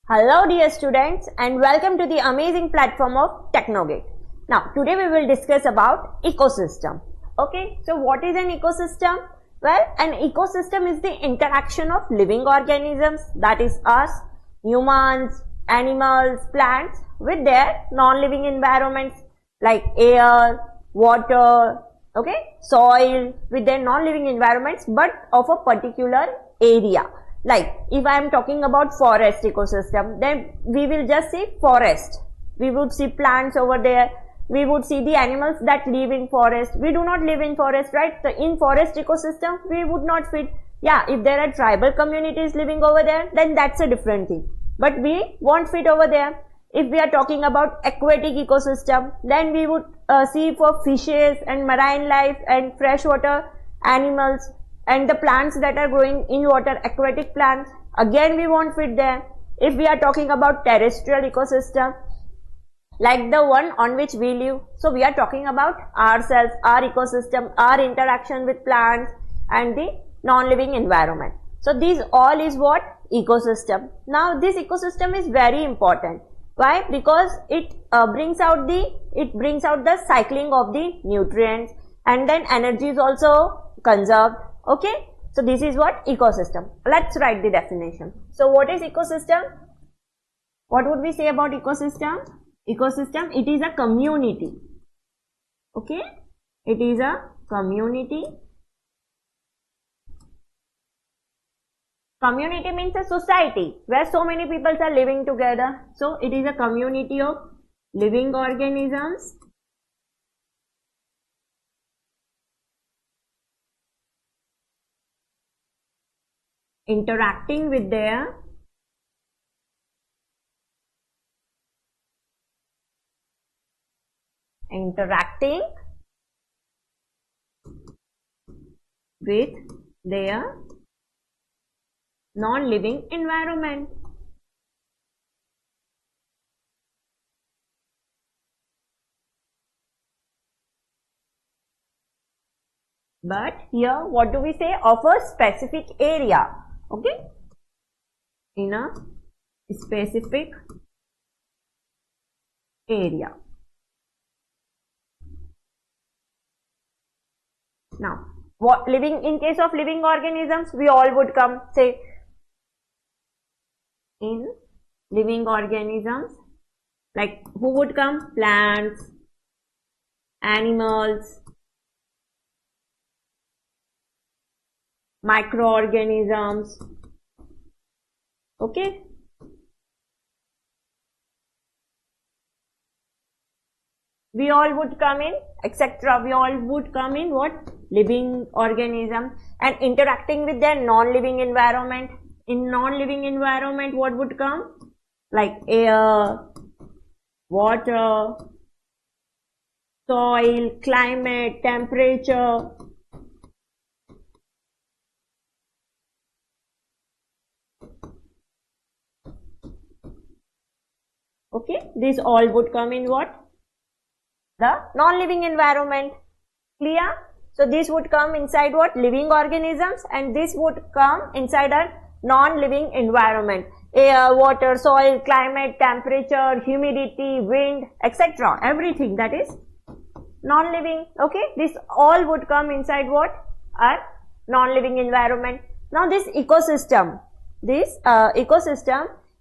Hello dear students and welcome to the amazing platform of Technogate. Now today we will discuss about ecosystem. Okay, so what is an ecosystem? Well, an ecosystem is the interaction of living organisms, that is us, humans, animals, plants with their non-living environments like air, water, okay, soil, with their non-living environments but of a particular area. Like if I am talking about forest ecosystem, then we will just see forest. We would see plants over there. We would see the animals that live in forest. We do not live in forest, right? So in forest ecosystem, we would not fit. Yeah, if there are tribal communities living over there, then that's a different thing. But we won't fit over there. If we are talking about aquatic ecosystem, then we would see for fishes and marine life and freshwater animals. And the plants that are growing in water, aquatic plants, again we won't fit there. If we are talking about terrestrial ecosystem, like the one on which we live, so we are talking about ourselves, our ecosystem, our interaction with plants and the non-living environment. So these all is what? Ecosystem. Now this ecosystem is very important. Why? Because it brings out the cycling of the nutrients, and then energy is also conserved. Okay, so this is what ecosystem. Let's write the definition. So what is ecosystem? What would we say about ecosystem? Ecosystem, it is a community. Okay, it is a community. Community means a society where so many people are living together. So it is a community of living organisms interacting with their non-living environment. But here what do we say? Of a specific area. Okay, in a specific area. Now, what in case of living organisms, we all would come, say, in living organisms, like who would come? Plants, animals, microorganisms. Okay, we all would come in, etc. We all would come in what? Living organism, and interacting with their non-living environment. In non-living environment, what would come? Like air, water, soil, climate, temperature. Okay, these all would come in what? The non-living environment. Clear? So this would come inside what? Living organisms, and this would come inside a non-living environment. Air, water, soil, climate, temperature, humidity, wind, etc. Everything that is non-living. Okay, this all would come inside what? Our non-living environment. Now this ecosystem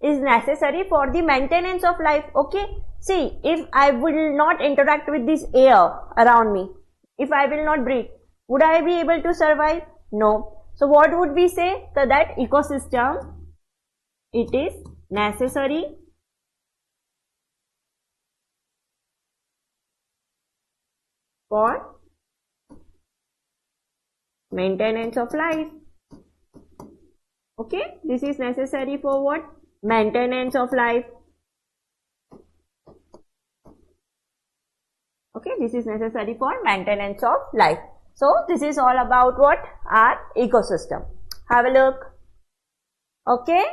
is necessary for the maintenance of life. Okay, see, if I will not interact with this air around me, if I will not breathe, would I be able to survive? No. So what would we say? So that ecosystem, it is necessary for maintenance of life. Okay, this is necessary for what? Maintenance of life. Okay, this is necessary for maintenance of life. So this is all about what? Our ecosystem. Have a look. Okay,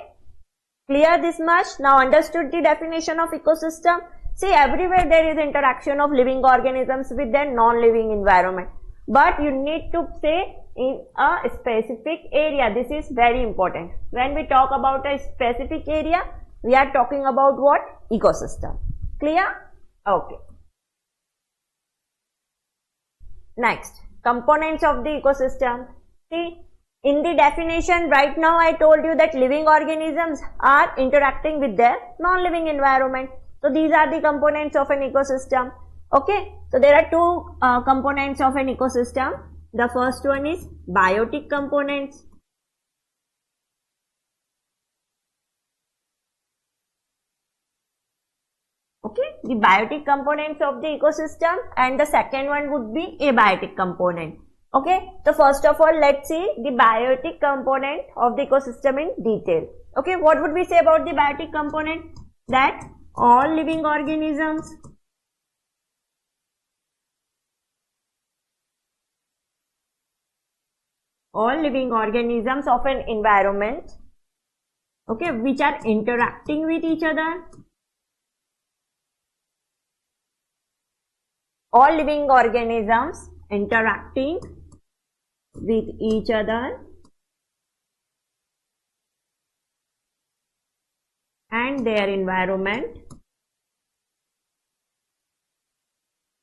clear this much? Now understood the definition of ecosystem? See, everywhere there is interaction of living organisms with their non-living environment. But you need to say in a specific area. This is very important. When we talk about a specific area, we are talking about what? Ecosystem. Clear? Okay. Next, components of the ecosystem. See, in the definition right now I told you that living organisms are interacting with their non-living environment. So these are the components of an ecosystem. Okay, so there are two components of an ecosystem. The first one is biotic components. Okay, the biotic components of the ecosystem, and the second one would be abiotic component. Okay, so first of all, let's see the biotic component of the ecosystem in detail. Okay, what would we say about the biotic component? That all living organisms of an environment, okay, which are interacting with each other. All living organisms interacting with each other and their environment.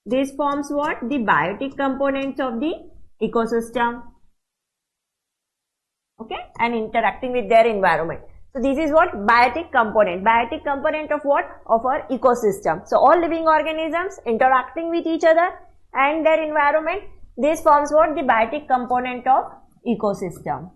This forms what? The biotic components of the ecosystem. Okay, and interacting with their environment. So this is what? Biotic component. Biotic component of what? Of our ecosystem. So all living organisms interacting with each other and their environment. This forms what? The biotic component of ecosystem.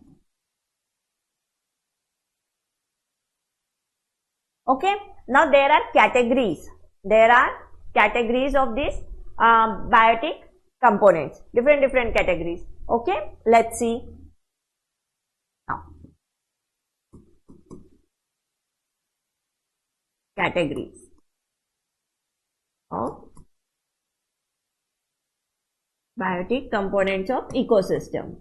Okay. Now there are categories. There are categories of these biotic components. Different categories. Okay. Let's see. Now, categories of biotic components of ecosystem.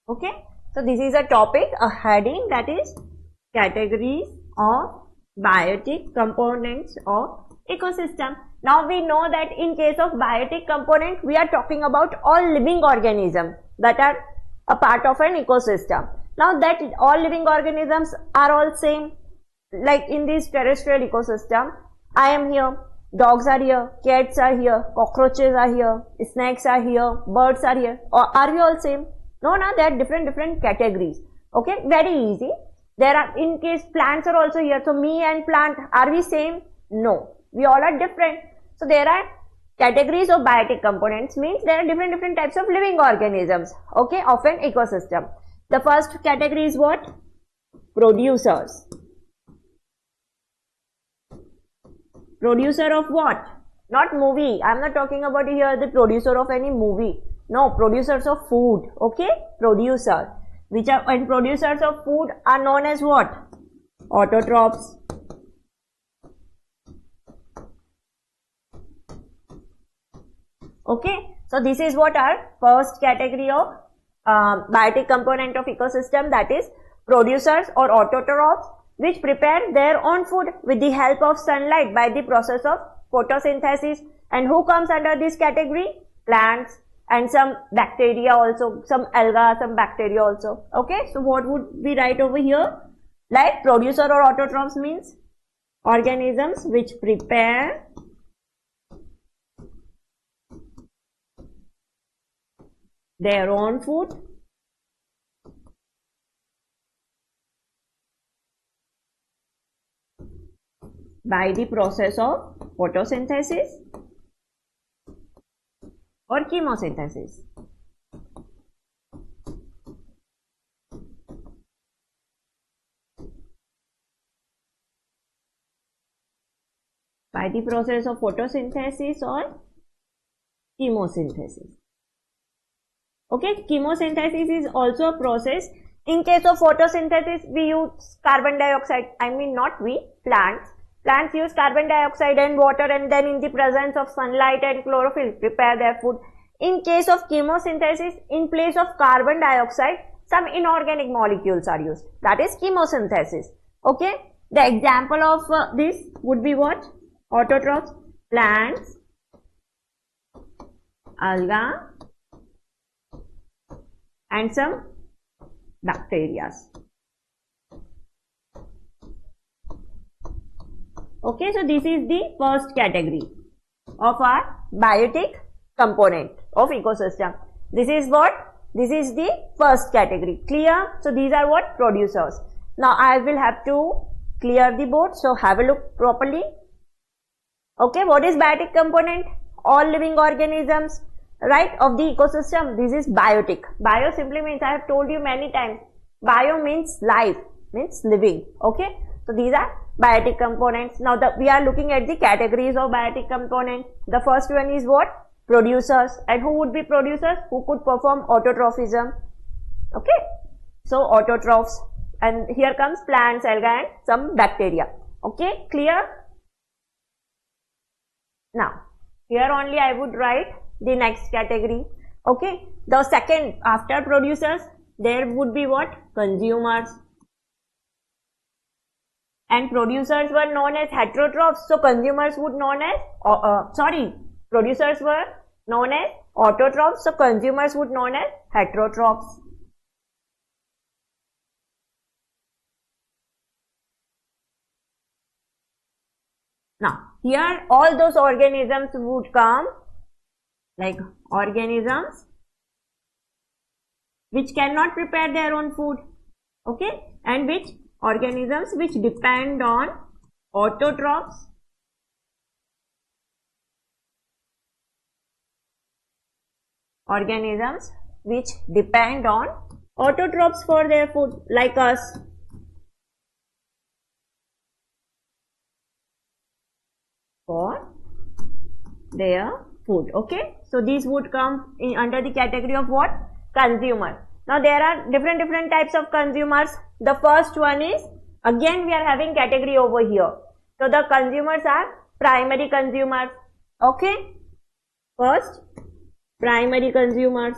Okay, so this is a topic, a heading, that is categories of biotic components of ecosystem. Now we know that in case of biotic component, we are talking about all living organisms that are a part of an ecosystem. Now that all living organisms are all same, like in this terrestrial ecosystem, I am here, dogs are here, cats are here, cockroaches are here, snakes are here, birds are here. Or are we all same? No, there are different categories. Okay, very easy. There are, in case plants are also here, so me and plant, are we same? No, we all are different. So there are categories of biotic components, means there are different types of living organisms, okay, of an ecosystem. The first category is what? Producers. Producer of what? Not movie. I am not talking about here the producer of any movie. No, producers of food. Okay, producer. Which are, and producers of food are known as what? Autotrophs. Okay, so this is what our first category of biotic component of ecosystem, that is producers or autotrophs, which prepare their own food with the help of sunlight by the process of photosynthesis. And who comes under this category? Plants and some bacteria also, some alga, some bacteria also. Okay, so what would we write over here? Like producer or autotrophs means organisms which prepare their own food by the process of photosynthesis or chemosynthesis. By the process of photosynthesis or chemosynthesis. Okay, chemosynthesis is also a process. In case of photosynthesis, we use carbon dioxide. I mean, not we, plants. Plants use carbon dioxide and water, and then in the presence of sunlight and chlorophyll prepare their food. In case of chemosynthesis, in place of carbon dioxide, some inorganic molecules are used. That is chemosynthesis. Okay. The example of this would be what? Autotrophs, plants alga, and some bacteria. Okay, so this is the first category of our biotic component of ecosystem. This is what? This is the first category. Clear? So these are what? Producers. Now I will have to clear the board. So have a look properly. Okay, what is biotic component? All living organisms, right, of the ecosystem. This is biotic. Bio simply means, I have told you many times, bio means life, means living. Okay, so these are biotic components. Now we are looking at the categories of biotic components. The first one is what? Producers. And who would be producers? Who could perform autotrophism? Okay, so autotrophs. And here comes plants, algae, and some bacteria. Okay, clear? Now here only I would write the next category. Okay, the second, after producers there would be what? Consumers. And producers were known as heterotrophs, so consumers would known as producers were known as autotrophs, so consumers would known as heterotrophs. Now here all those organisms would come, like organisms which cannot prepare their own food, okay, and which organisms which depend on autotrophs, organisms which depend on autotrophs for their food, like us. For their food. Okay, so these would come in under the category of what? Consumer. Now there are different types of consumers. The first one is, again we are having category over here. So the consumers are primary consumers. Okay, first primary consumers.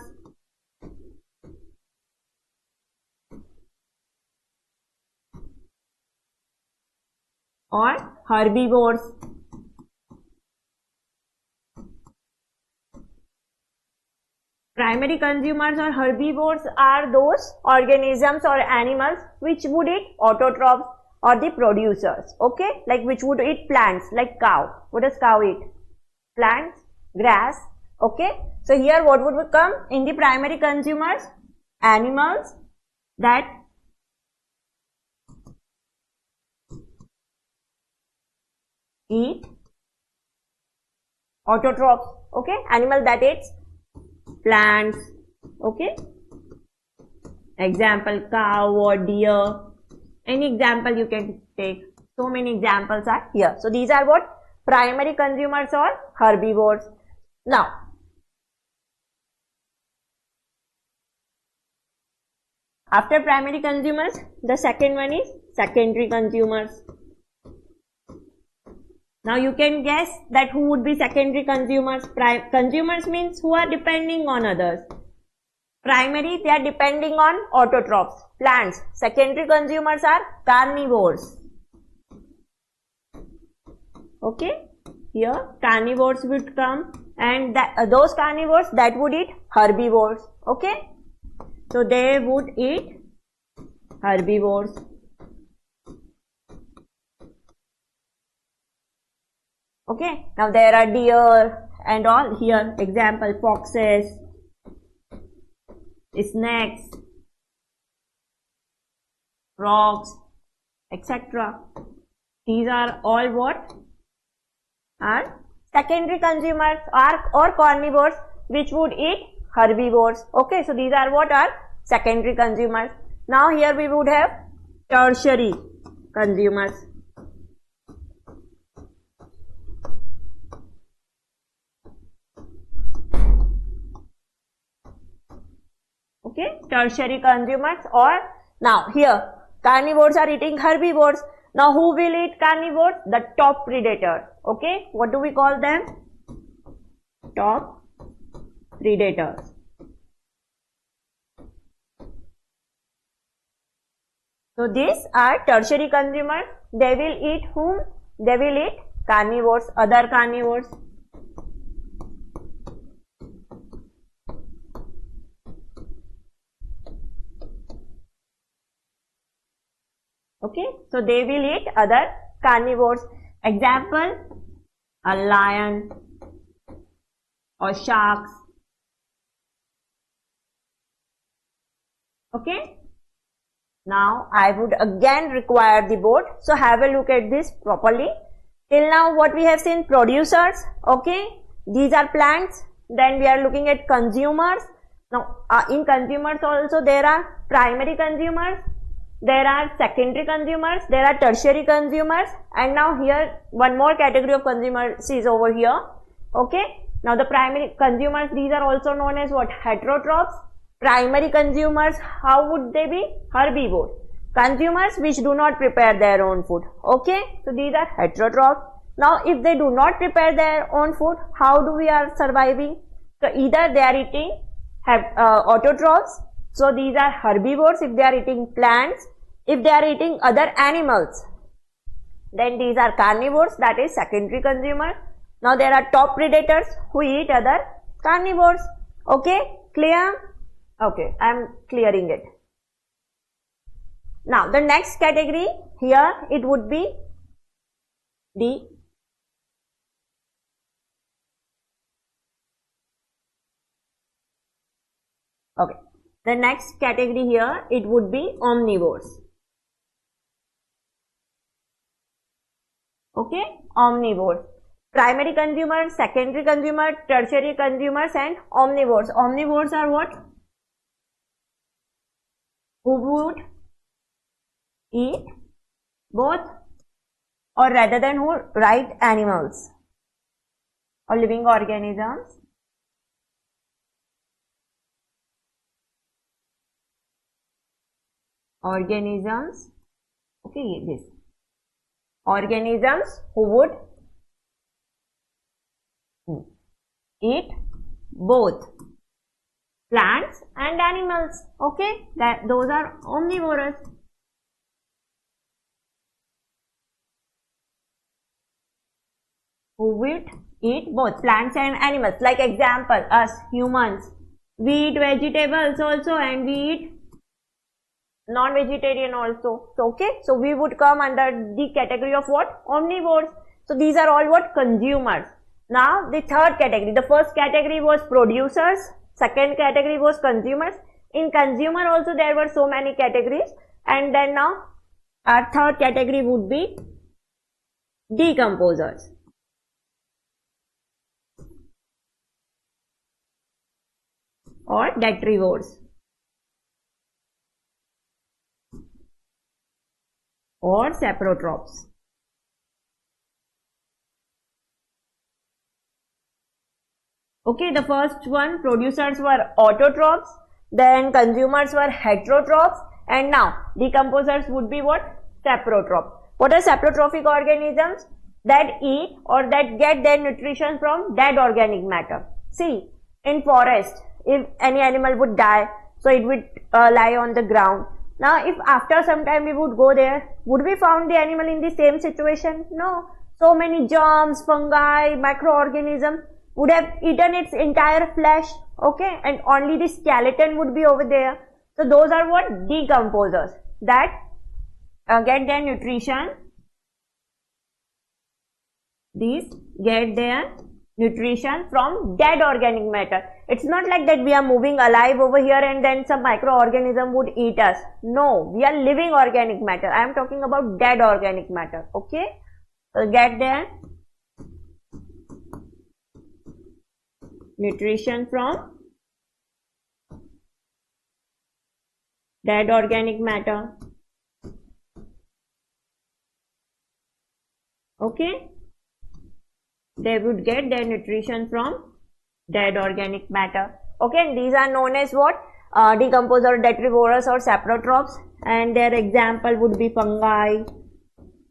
Or herbivores. Primary consumers or herbivores are those organisms or animals which would eat autotrophs or the producers, okay, like which would eat plants, like cow. What does cow eat? Plants, grass, okay. So here what would come in the primary consumers? Animals that eat autotrophs, okay, animal that eats plants, okay, example cow or deer, any example you can take, so many examples are here. So these are what? Primary consumers or herbivores. Now after primary consumers, the second one is secondary consumers. Now you can guess that who would be secondary consumers. Consumers means who are depending on others. Primary, they are depending on autotrophs, plants. Secondary consumers are carnivores. Okay, here carnivores would come, and those carnivores that would eat herbivores. Okay, so they would eat herbivores. Okay, now there are deer and all here, example foxes, snakes, frogs, etc. These are all what? Are secondary consumers or carnivores which would eat herbivores. Okay, so these are what? Are secondary consumers. Now here we would have tertiary consumers. Okay, tertiary consumers. Or now here carnivores are eating herbivores. Now who will eat carnivores? The top predators. Okay, what do we call them? Top predators. So these are tertiary consumers. They will eat whom? They will eat carnivores, other carnivores. Okay, so they will eat other carnivores. Example, a lion or sharks. Okay, now I would again require the board, so have a look at this properly. Till now what we have seen, producers, okay, these are plants. Then we are looking at consumers. Now in consumers also there are primary consumers, there are secondary consumers, there are tertiary consumers, and now here one more category of consumers is over here. Okay, now the primary consumers, these are also known as what? Heterotrophs. Primary consumers, how would they be? Herbivores. Consumers which do not prepare their own food. Okay, so these are heterotrophs. Now if they do not prepare their own food, how do we are surviving? So either they are eating autotrophs, so these are herbivores if they are eating plants. If they are eating other animals, then these are carnivores, that is secondary consumers. Now there are top predators who eat other carnivores. Okay, clear? Okay, I am clearing it. Now the next category here, it would be the the next category here, it would be omnivores. Okay, omnivores. Primary consumers, secondary consumers, tertiary consumers, and omnivores. Omnivores are what? Who would eat both, or rather than who, right, animals or living organisms. Okay, this organisms who would eat both plants and animals. Okay, those are omnivorous. Who would eat both plants and animals. Like example, us humans, we eat vegetables also and we eat non-vegetarian also. So okay, so we would come under the category of what? Omnivores. So these are all what? Consumers. Now the third category, the first category was producers, second category was consumers. In consumer also there were so many categories, and then now our third category would be decomposers. Or detrivores. Or saprotrophs. Okay, the first one, producers were autotrophs, then consumers were heterotrophs, and now decomposers would be what? Saprotrophs. What are saprotrophic organisms? That eat or that get their nutrition from dead organic matter. See, in forest, if any animal would die, so it would lie on the ground. Now, if after some time we would go there, would we found the animal in the same situation? No. So many germs, fungi, microorganisms would have eaten its entire flesh, okay, and only the skeleton would be over there. So those are what? Decomposers, that get their nutrition. These get their nutrition from dead organic matter. It's not like that we are moving alive over here and then some microorganism would eat us. No, we are living organic matter. I am talking about dead organic matter. Okay, so get their nutrition from dead organic matter. Okay, they would get their nutrition from dead organic matter. Okay, and these are known as what? Decomposer, detrivorous or saprotrophs, and their example would be fungi,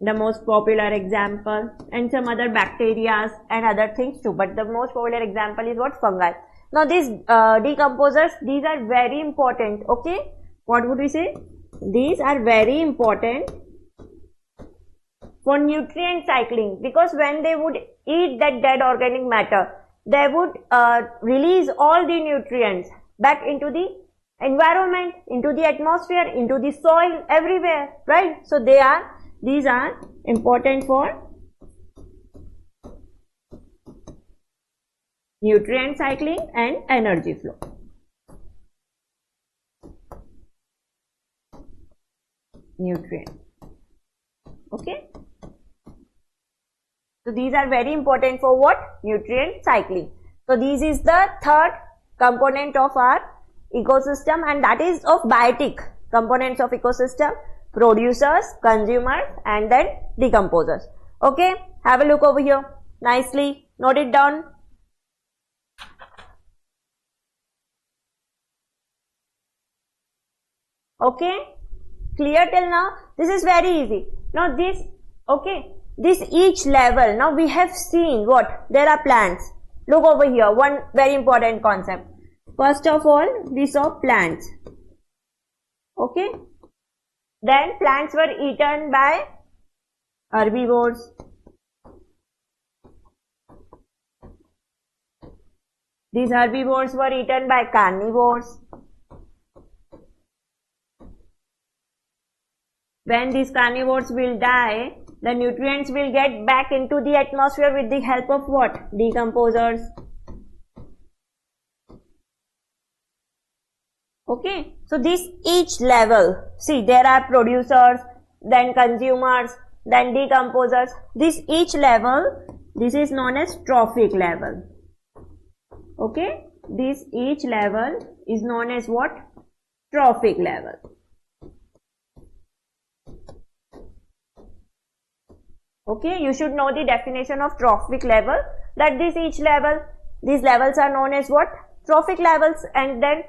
the most popular example, and some other bacteria and other things too, but the most popular example is what? Fungi. Now these decomposers, these are very important. Okay, what would we say? These are very important for nutrient cycling, because when they would eat that dead organic matter, they would release all the nutrients back into the environment, into the atmosphere, into the soil, everywhere, right? So these are important for nutrient cycling and energy flow. Nutrient. Okay. So these are very important for what? Nutrient cycling. So this is the third component of our ecosystem, and that is of biotic components of ecosystem: producers, consumers, and then decomposers. Okay, have a look over here nicely, note it down. Okay, clear till now? This is very easy. Now this, okay, this each level, now we have seen what? There are plants. Look over here, one very important concept. First of all, we saw plants. Okay. Then plants were eaten by herbivores. These herbivores were eaten by carnivores. When these carnivores will die, the nutrients will get back into the atmosphere with the help of what? Decomposers. Okay, so this each level, see, there are producers, then consumers, then decomposers. This each level, this is known as trophic level. Okay, this each level is known as what? Trophic level. Okay, you should know the definition of trophic level, that this each level, these levels are known as what? Trophic levels. And then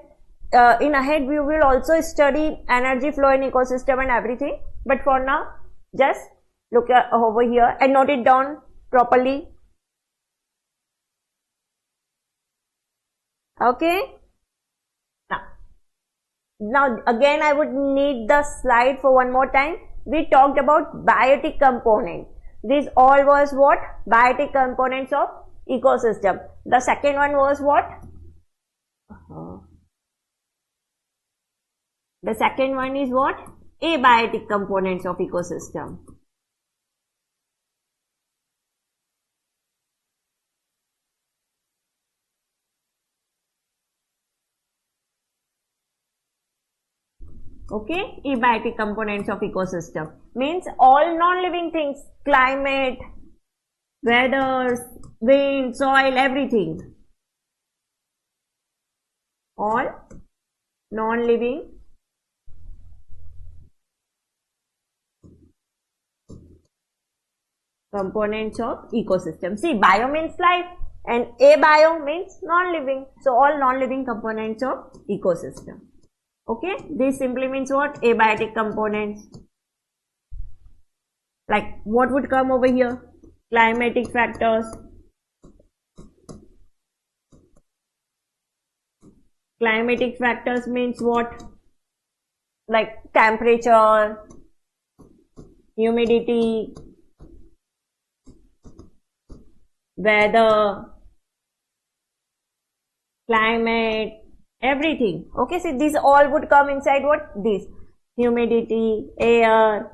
in ahead we will also study energy flow in ecosystem and everything, but for now just look over here and note it down properly. Okay, now again I would need the slide for one more time. We talked about biotic component. This all was what? Biotic components of ecosystem. The second one was what? The second one is what? Abiotic components of ecosystem. Okay, abiotic components of ecosystem means all non-living things, climate, weather, wind, soil, everything. All non-living components of ecosystem. See, bio means life and abio means non-living. So all non-living components of ecosystem. Okay, this simply means what? Abiotic components. Like what would come over here? Climatic factors. Climatic factors means what? Like temperature, humidity, weather, climate, everything. Okay, so these all would come inside what? This humidity, air,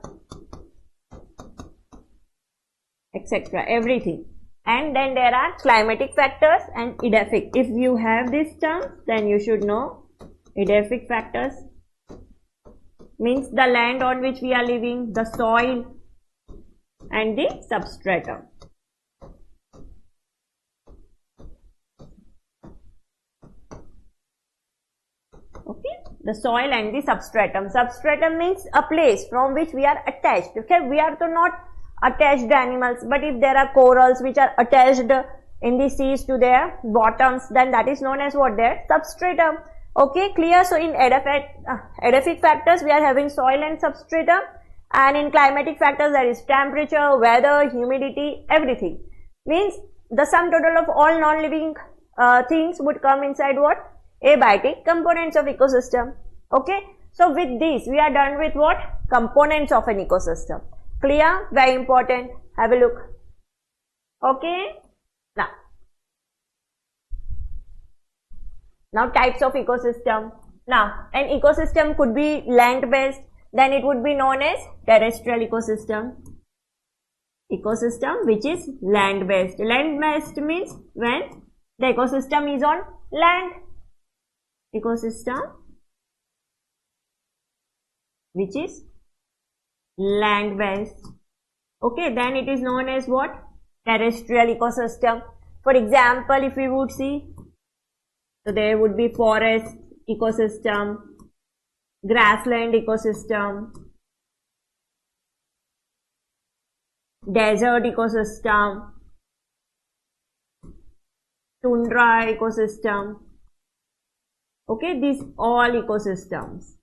etc. everything. And then there are climatic factors and edaphic. If you have these terms, then you should know edaphic factors means the land on which we are living, the soil and the substratum. Okay, the soil and the substratum. Substratum means a place from which we are attached. Okay, we are to not attached animals, but if there are corals which are attached in the seas to their bottoms, then that is known as what? Their substratum. Okay, clear? So in edaphic factors we are having soil and substratum, and in climatic factors there is temperature, weather, humidity, everything. Means the sum total of all non-living things would come inside what? Abiotic components of ecosystem. Okay, so with this we are done with what? Components of an ecosystem. Clear? Very important. Have a look. Okay, now types of ecosystem. Now, an ecosystem could be land-based, then it would be known as terrestrial ecosystem. Ecosystem which is land-based. Land-based means when the ecosystem is on land. Ecosystem which is land-based. Okay, then it is known as what? Terrestrial ecosystem. For example, if we would see, so there would be forest ecosystem, grassland ecosystem, desert ecosystem, tundra ecosystem. Okay, these all ecosystems.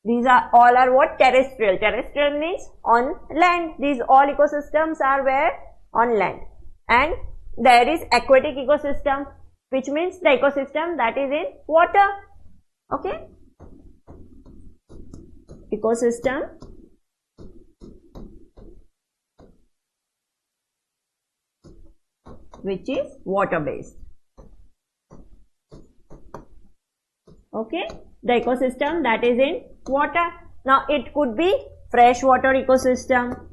These are all are what? Terrestrial. Terrestrial means on land. These all ecosystems are where? On land. And there is aquatic ecosystem, which means the ecosystem that is in water. Okay. Ecosystem which is water based. Okay. The ecosystem that is in water. Now it could be freshwater ecosystem.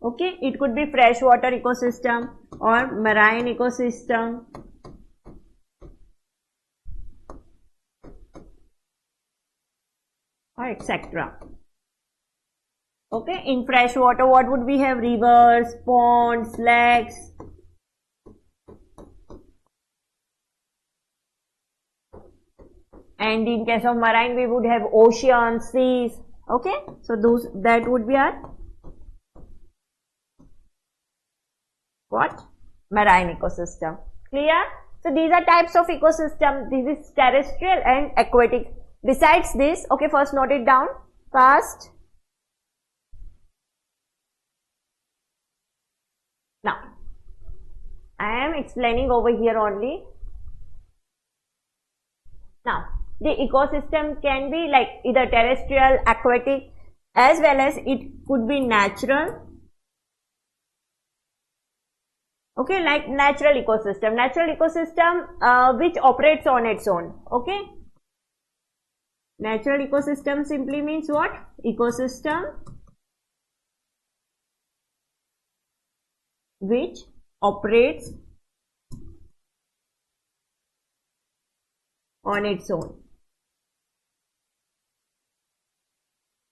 Okay, it could be freshwater ecosystem or marine ecosystem. Or etc. Okay, in freshwater what would we have? Rivers, ponds, lakes. And in case of marine, we would have oceans, seas. Okay, so those that would be our what? Marine ecosystem. Clear? So these are types of ecosystem. This is terrestrial and aquatic. Besides this, okay, first note it down fast. Now, I am explaining over here only. Now, the ecosystem can be like either terrestrial, aquatic, as well as it could be natural. Okay, like natural ecosystem. Natural ecosystem which operates on its own. Okay. Natural ecosystem simply means what? Ecosystem which operates on its own.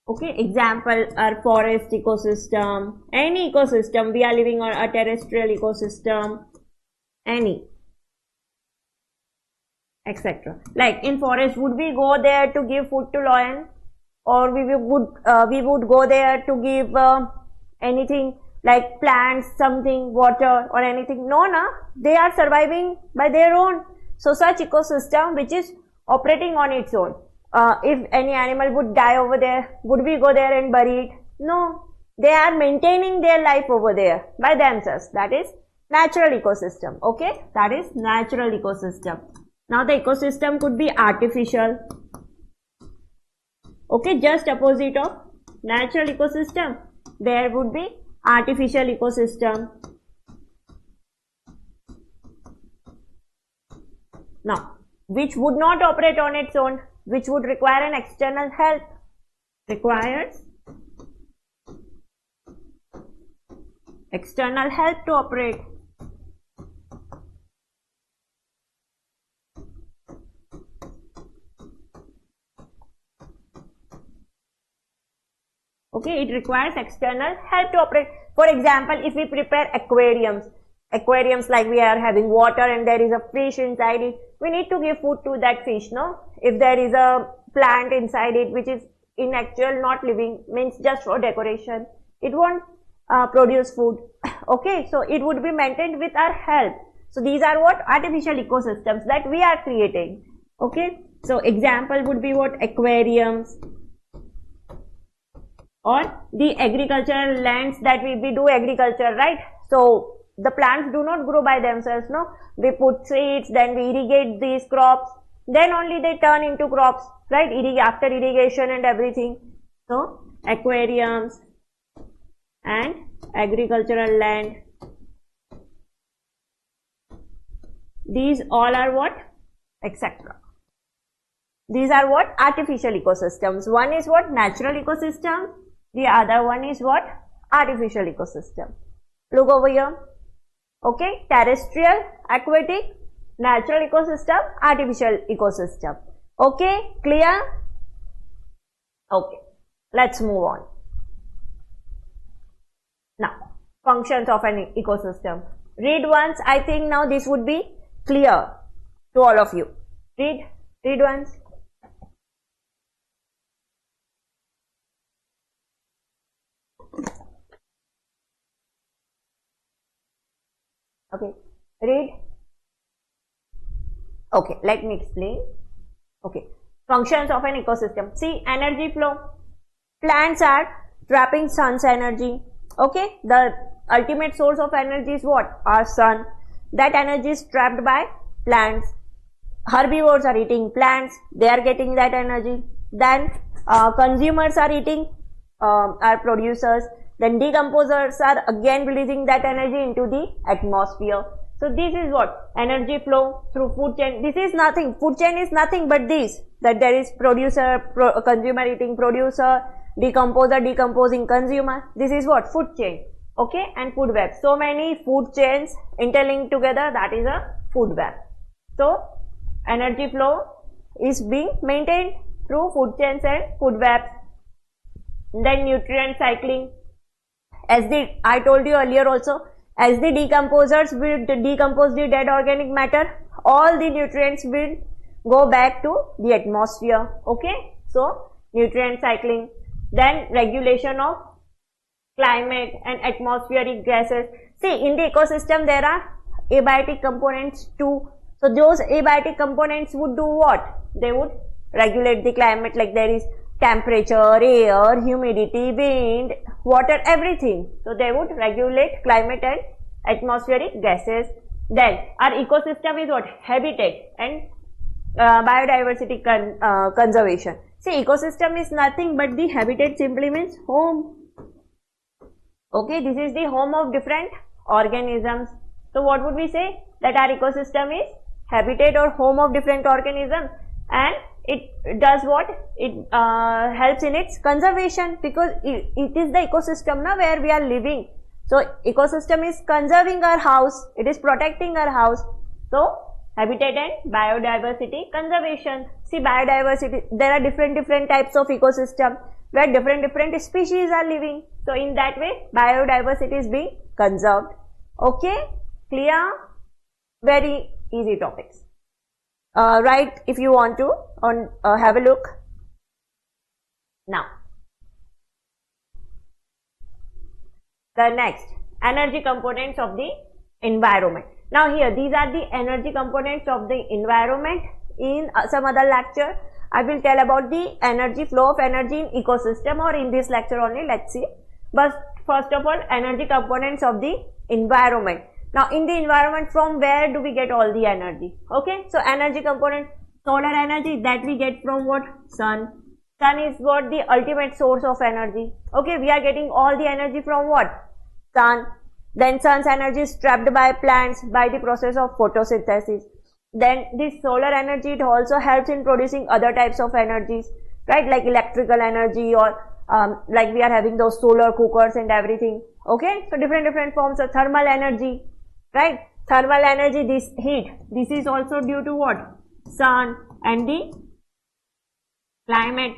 Okay, example are forest ecosystem, any ecosystem, we are living on a terrestrial ecosystem, any, etc. Like in forest, would we go there to give food to lion, or we would go there to give anything like plants, something, water or anything? No, they are surviving by their own. So such ecosystem which is operating on its own. If any animal would die over there, would we go there and bury it? No. They are maintaining their life over there by themselves. That is natural ecosystem. Okay. That is natural ecosystem. Now the ecosystem could be artificial. Okay. Just opposite of natural ecosystem, there would be artificial ecosystem. Now, which would not operate on its own, which would require an external help, requires external help to operate. Okay, it requires external help to operate. For example, if we prepare aquariums like we are having water and there is a fish inside it, we need to give food to that fish, no? If there is a plant inside it which is in actual not living, means just for decoration, it won't produce food. Okay, so it would be maintained with our help. So these are what? Artificial ecosystems that we are creating. Okay, so example would be what? Aquariums, or the agricultural lands that we do agriculture, right? So the plants do not grow by themselves, no? We put seeds, then we irrigate these crops, then only they turn into crops, right? After irrigation and everything. So aquariums and agricultural land. These all are what? Etc. These are what? Artificial ecosystems. One is what? Natural ecosystem. The other one is what? Artificial ecosystem. Look over here. Okay, terrestrial, aquatic, natural ecosystem, artificial ecosystem. Okay, clear? Okay, let's move on. Now, functions of an ecosystem. Read once. I think now this would be clear to all of you. Read once. Okay, read. Okay, let me explain. Okay, functions of an ecosystem. See, energy flow. Plants are trapping sun's energy. Okay, the ultimate source of energy is what? Our sun. That energy is trapped by plants. Herbivores are eating plants. They are getting that energy. Then consumers are eating our producers. Then decomposers are again releasing that energy into the atmosphere. So this is what? Energy flow through food chain. This is nothing. Food chain is nothing but this. That there is producer, consumer eating producer, decomposer decomposing consumer. This is what? Food chain. Okay, and food web. So many food chains interlinked together, that is a food web. So energy flow is being maintained through food chains and food webs. Then nutrient cycling. As I told you earlier also, as the decomposers will decompose the dead organic matter, all the nutrients will go back to the atmosphere. Okay, so nutrient cycling. Then regulation of climate and atmospheric gases. See, in the ecosystem there are abiotic components too. So those abiotic components would do what? They would regulate the climate, like there is temperature, air, humidity, wind, water, everything. So they would regulate climate and atmospheric gases. Then our ecosystem is what? Habitat and biodiversity conservation. See, ecosystem is nothing but the habitat simply means home. Okay, this is the home of different organisms. So what would we say? That our ecosystem is habitat or home of different organisms, and it does what? It helps in its conservation, because it is the ecosystem now where we are living. So ecosystem is conserving our house, it is protecting our house. So habitat and biodiversity conservation. See, biodiversity, there are different types of ecosystem where different species are living. So in that way biodiversity is being conserved. Okay, clear? Very easy topics. Right, if you want to have a look. Now the next, energy components of the environment. Now here, these are the energy components of the environment. In some other lecture I will tell about the energy flow of energy in ecosystem, or in this lecture only, let's see. But first of all, energy components of the environment. Now in the environment, from where do we get all the energy? Okay, so energy component, solar energy, that we get from what? Sun. Sun is what? The ultimate source of energy. Okay, we are getting all the energy from what? Sun. Then sun's energy is trapped by plants by the process of photosynthesis. Then this solar energy, it also helps in producing other types of energies, right? Like electrical energy, or like we are having those solar cookers and everything. Okay, so different forms of thermal energy, right? Thermal energy, this heat, this is also due to what? Sun and the climate.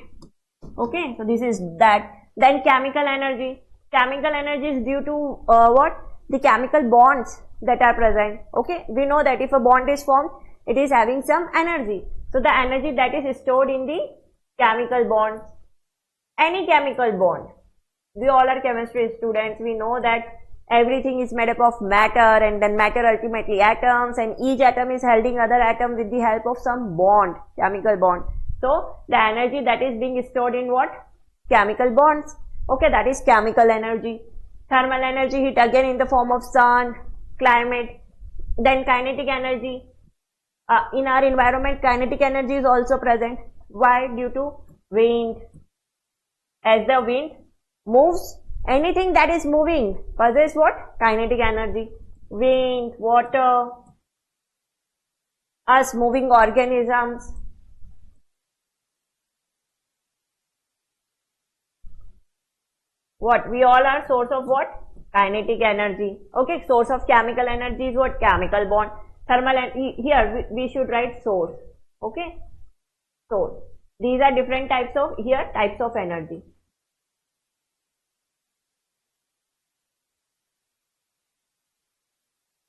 Okay, so this is that. Then chemical energy. Chemical energy is due to what? The chemical bonds that are present. Okay, we know that if a bond is formed, it is having some energy. So the energy that is stored in the chemical bonds. Any chemical bond. We all are chemistry students. We know that everything is made up of matter, and then matter ultimately atoms, and each atom is holding other atom with the help of some bond, chemical bond. So the energy that is being stored in what? Chemical bonds. Okay, that is chemical energy. Thermal energy, heat again in the form of sun, climate. Then kinetic energy. In our environment, kinetic energy is also present. Why? Due to wind. As the wind moves, anything that is moving possesses what? Kinetic energy. Wind, water, us moving organisms. What? We all are source of what? Kinetic energy. Okay, source of chemical energy is what? Chemical bond. Thermal, here we should write source. Okay, source. These are different types of, here, types of energy.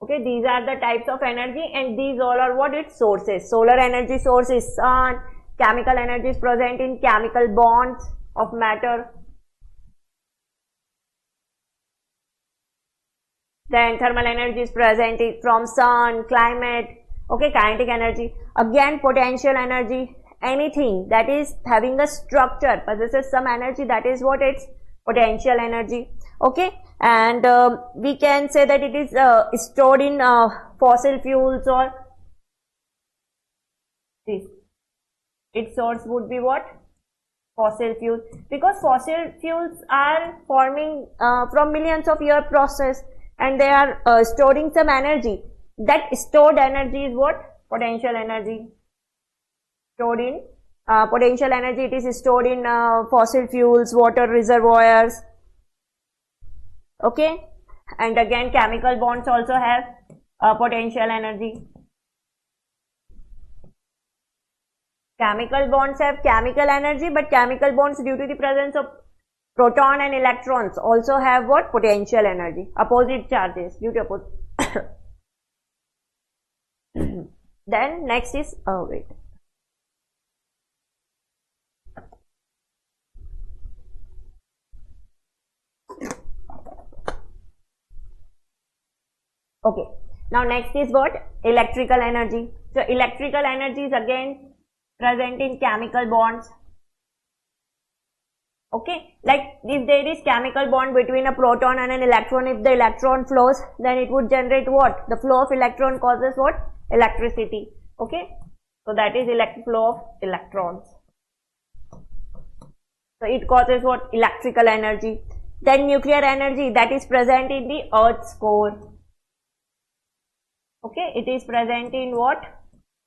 Okay, these are the types of energy, and these all are what? Its sources. Solar energy source is sun. Chemical energy is present in chemical bonds of matter. Then thermal energy is present from sun, climate. Okay, kinetic energy. Again, potential energy. Anything that is having a structure possesses some energy, that is what? It's potential energy. Okay, and we can say that it is stored in fossil fuels, or this. Its source would be what? Fossil fuels, because fossil fuels are forming from millions of year process, and they are storing some energy. That stored energy is what? Potential energy. Stored in potential energy, it is stored in fossil fuels, water reservoirs. Okay, and again chemical bonds also have potential energy. Chemical bonds have chemical energy, but chemical bonds, due to the presence of proton and electrons, also have what? Potential energy, opposite charges, due to opposite. Then next is, wait. Okay, now next is what? Electrical energy. So electrical energy is again present in chemical bonds. Okay, like if there is chemical bond between a proton and an electron, if the electron flows, then it would generate what? The flow of electron causes what? Electricity. Okay, so that is flow of electrons. So it causes what? Electrical energy. Then nuclear energy, that is present in the Earth's core. Okay, it is present in what?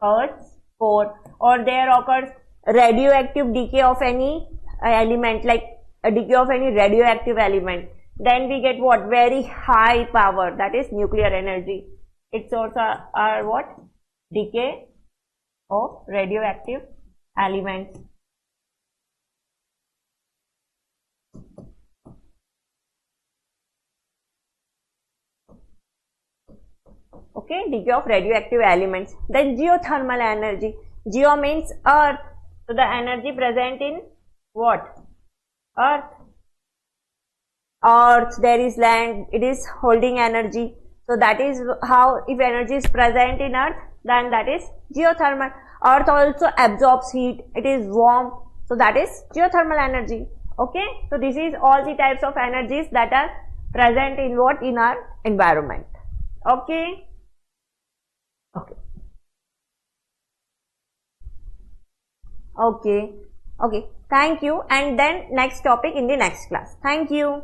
Earth's core. Or there occurs radioactive decay of any element, like a decay of any radioactive element. Then we get what? Very high power, that is nuclear energy. Its source are what? Decay of radioactive elements. Okay, decay of radioactive elements. Then geothermal energy. Geo means earth. So the energy present in what? Earth. Earth, there is land, it is holding energy. So that is how, if energy is present in earth, then that is geothermal. Earth also absorbs heat, it is warm. So that is geothermal energy. Okay, so this is all the types of energies that are present in what? In our environment. Okay. Okay. Okay. Okay. Thank you. And then next topic in the next class. Thank you.